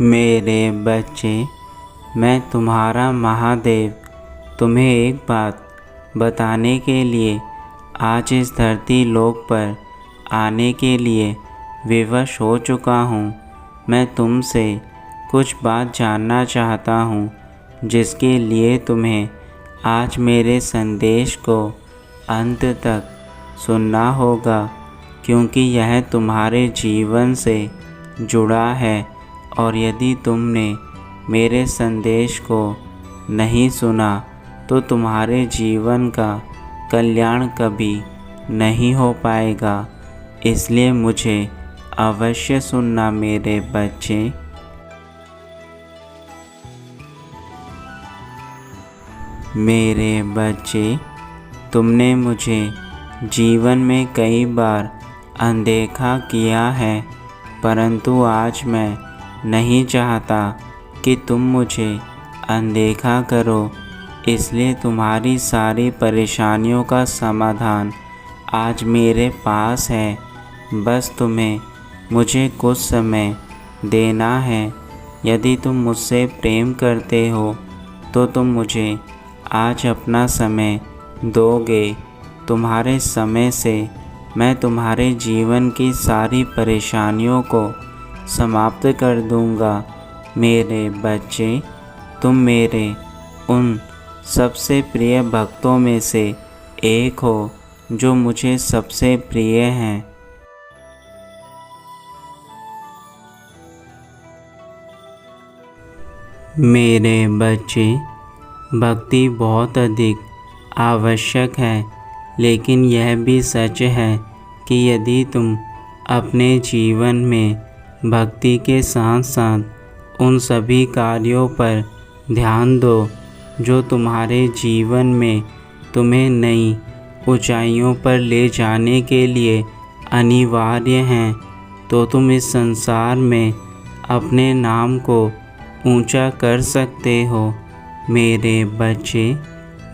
मेरे बच्चे, मैं तुम्हारा महादेव तुम्हें एक बात बताने के लिए आज इस धरती लोक पर आने के लिए विवश हो चुका हूँ। मैं तुमसे कुछ बात जानना चाहता हूँ, जिसके लिए तुम्हें आज मेरे संदेश को अंत तक सुनना होगा, क्योंकि यह तुम्हारे जीवन से जुड़ा है। और यदि तुमने मेरे संदेश को नहीं सुना तो तुम्हारे जीवन का कल्याण कभी नहीं हो पाएगा। इसलिए मुझे अवश्य सुनना मेरे बच्चे। मेरे बच्चे, तुमने मुझे जीवन में कई बार अनदेखा किया है, परंतु आज मैं नहीं चाहता कि तुम मुझे अनदेखा करो। इसलिए तुम्हारी सारी परेशानियों का समाधान आज मेरे पास है। बस तुम्हें मुझे कुछ समय देना है। यदि तुम मुझसे प्रेम करते हो तो तुम मुझे आज अपना समय दोगे। तुम्हारे समय से मैं तुम्हारे जीवन की सारी परेशानियों को समाप्त कर दूंगा। मेरे बच्चे, तुम मेरे उन सबसे प्रिय भक्तों में से एक हो जो मुझे सबसे प्रिय हैं। मेरे बच्चे, भक्ति बहुत अधिक आवश्यक है, लेकिन यह भी सच है कि यदि तुम अपने जीवन में भक्ति के साथ साथ उन सभी कार्यों पर ध्यान दो जो तुम्हारे जीवन में तुम्हें नई ऊंचाइयों पर ले जाने के लिए अनिवार्य हैं, तो तुम इस संसार में अपने नाम को ऊंचा कर सकते हो। मेरे बच्चे,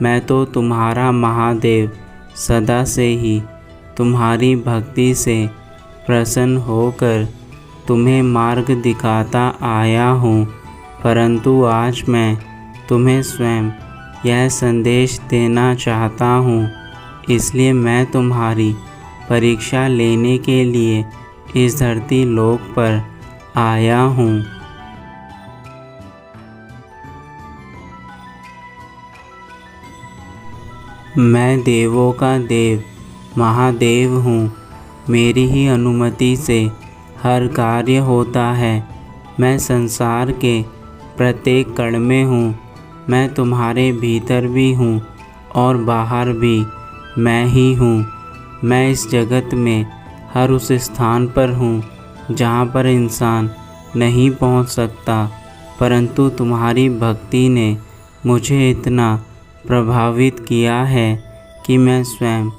मैं तो तुम्हारा महादेव सदा से ही तुम्हारी भक्ति से प्रसन्न होकर तुम्हें मार्ग दिखाता आया हूँ, परंतु आज मैं तुम्हें स्वयं यह संदेश देना चाहता हूँ। इसलिए मैं तुम्हारी परीक्षा लेने के लिए इस धरती लोक पर आया हूँ। मैं देवों का देव महादेव हूँ। मेरी ही अनुमति से हर कार्य होता है। मैं संसार के प्रत्येक कण में हूँ। मैं तुम्हारे भीतर भी हूँ और बाहर भी मैं ही हूँ। मैं इस जगत में हर उस स्थान पर हूँ जहाँ पर इंसान नहीं पहुँच सकता, परंतु तुम्हारी भक्ति ने मुझे इतना प्रभावित किया है कि मैं स्वयं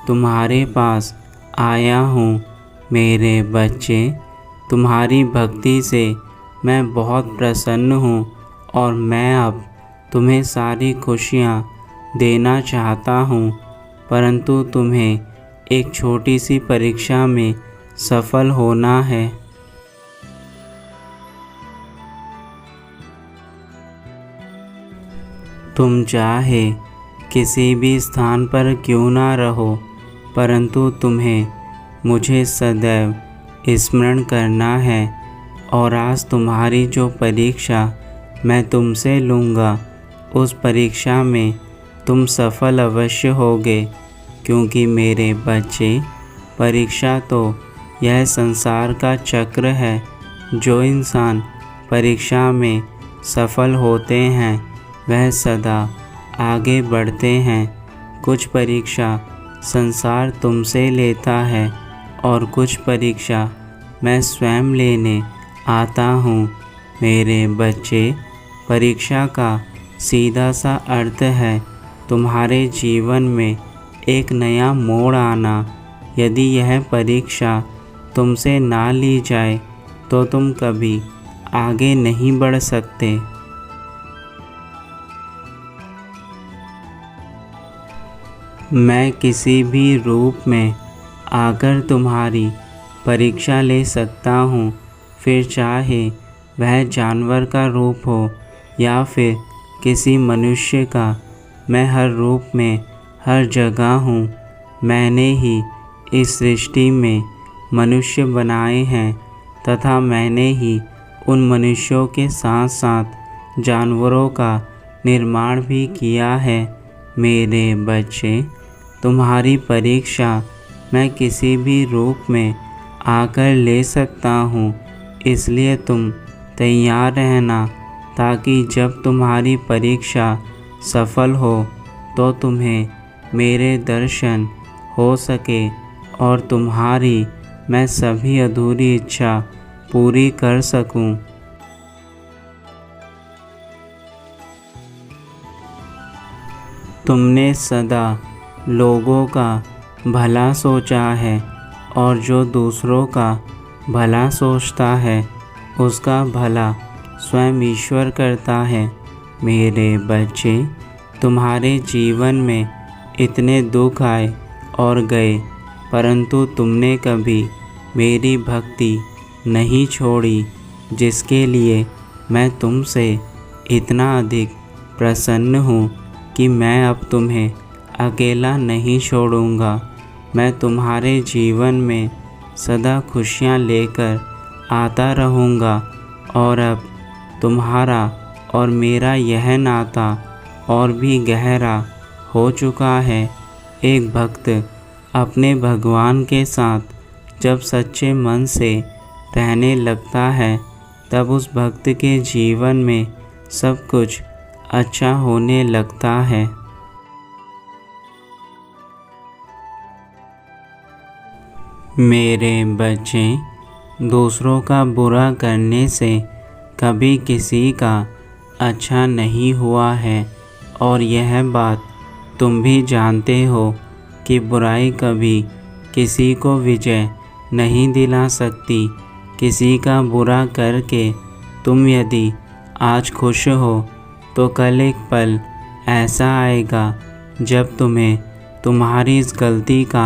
तुम्हारे पास आया हूँ। मेरे बच्चे, तुम्हारी भक्ति से मैं बहुत प्रसन्न हूँ और मैं अब तुम्हें सारी खुशियाँ देना चाहता हूँ, परंतु तुम्हें एक छोटी सी परीक्षा में सफल होना है। तुम चाहे किसी भी स्थान पर क्यों ना रहो, परंतु तुम्हें मुझे सदैव स्मरण करना है। और आज तुम्हारी जो परीक्षा मैं तुमसे लूँगा, उस परीक्षा में तुम सफल अवश्य होगे, क्योंकि मेरे बच्चे, परीक्षा तो यह संसार का चक्र है। जो इंसान परीक्षा में सफल होते हैं वह सदा आगे बढ़ते हैं। कुछ परीक्षा संसार तुमसे लेता है और कुछ परीक्षा मैं स्वयं लेने आता हूँ। मेरे बच्चे, परीक्षा का सीधा सा अर्थ है तुम्हारे जीवन में एक नया मोड़ आना। यदि यह परीक्षा तुमसे ना ली जाए तो तुम कभी आगे नहीं बढ़ सकते। मैं किसी भी रूप में आकर तुम्हारी परीक्षा ले सकता हूँ, फिर चाहे वह जानवर का रूप हो या फिर किसी मनुष्य का, मैं हर रूप में हर जगह हूँ। मैंने ही इस सृष्टि में मनुष्य बनाए हैं तथा मैंने ही उन मनुष्यों के साथ साथ जानवरों का निर्माण भी किया है। मेरे बच्चे, तुम्हारी परीक्षा मैं किसी भी रूप में आकर ले सकता हूँ, इसलिए तुम तैयार रहना, ताकि जब तुम्हारी परीक्षा सफल हो तो तुम्हें मेरे दर्शन हो सके और तुम्हारी मैं सभी अधूरी इच्छा पूरी कर सकूं। तुमने सदा लोगों का भला सोचा है और जो दूसरों का भला सोचता है उसका भला स्वयं ईश्वर करता है। मेरे बच्चे, तुम्हारे जीवन में इतने दुख आए और गए, परंतु तुमने कभी मेरी भक्ति नहीं छोड़ी, जिसके लिए मैं तुमसे इतना अधिक प्रसन्न हूँ कि मैं अब तुम्हें अकेला नहीं छोड़ूंगा। मैं तुम्हारे जीवन में सदा खुशियाँ लेकर आता रहूँगा और अब तुम्हारा और मेरा यह नाता और भी गहरा हो चुका है। एक भक्त अपने भगवान के साथ जब सच्चे मन से रहने लगता है, तब उस भक्त के जीवन में सब कुछ अच्छा होने लगता है। मेरे बच्चे, दूसरों का बुरा करने से कभी किसी का अच्छा नहीं हुआ है और यह बात तुम भी जानते हो कि बुराई कभी किसी को विजय नहीं दिला सकती। किसी का बुरा करके तुम यदि आज खुश हो तो कल एक पल ऐसा आएगा जब तुम्हें तुम्हारी इस गलती का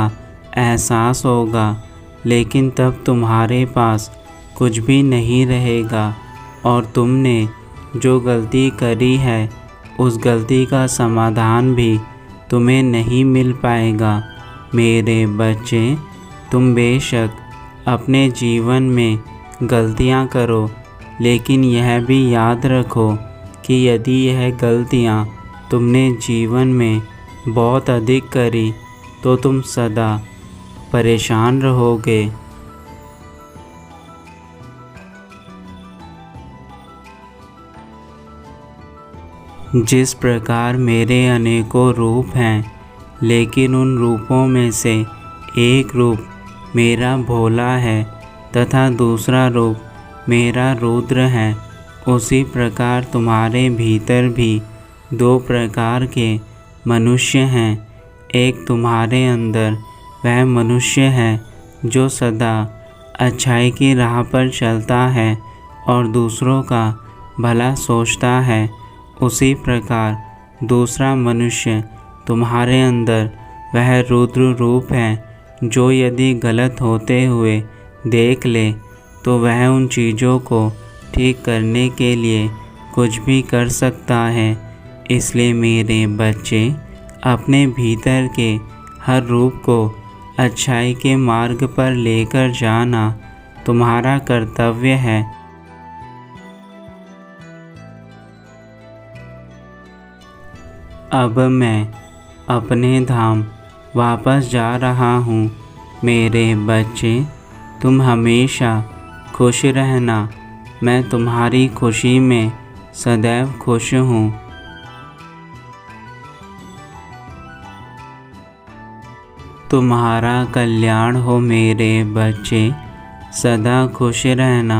एहसास होगा, लेकिन तब तुम्हारे पास कुछ भी नहीं रहेगा और तुमने जो गलती करी है उस गलती का समाधान भी तुम्हें नहीं मिल पाएगा। मेरे बच्चे, तुम बेशक अपने जीवन में गलतियां करो, लेकिन यह भी याद रखो कि यदि यह गलतियां तुमने जीवन में बहुत अधिक करी तो तुम सदा परेशान रहोगे। जिस प्रकार मेरे अनेकों रूप हैं, लेकिन उन रूपों में से एक रूप मेरा भोला है तथा दूसरा रूप मेरा रुद्र है, उसी प्रकार तुम्हारे भीतर भी दो प्रकार के मनुष्य हैं। एक तुम्हारे अंदर वह मनुष्य है जो सदा अच्छाई की राह पर चलता है और दूसरों का भला सोचता है। उसी प्रकार दूसरा मनुष्य तुम्हारे अंदर वह रुद्र रूप है जो यदि गलत होते हुए देख ले तो वह उन चीज़ों को ठीक करने के लिए कुछ भी कर सकता है। इसलिए मेरे बच्चे, अपने भीतर के हर रूप को अच्छाई के मार्ग पर लेकर जाना तुम्हारा कर्तव्य है। अब मैं अपने धाम वापस जा रहा हूँ। मेरे बच्चे, तुम हमेशा खुश रहना। मैं तुम्हारी खुशी में सदैव खुश हूँ। तुम्हारा कल्याण हो मेरे बच्चे, सदा खुश रहना।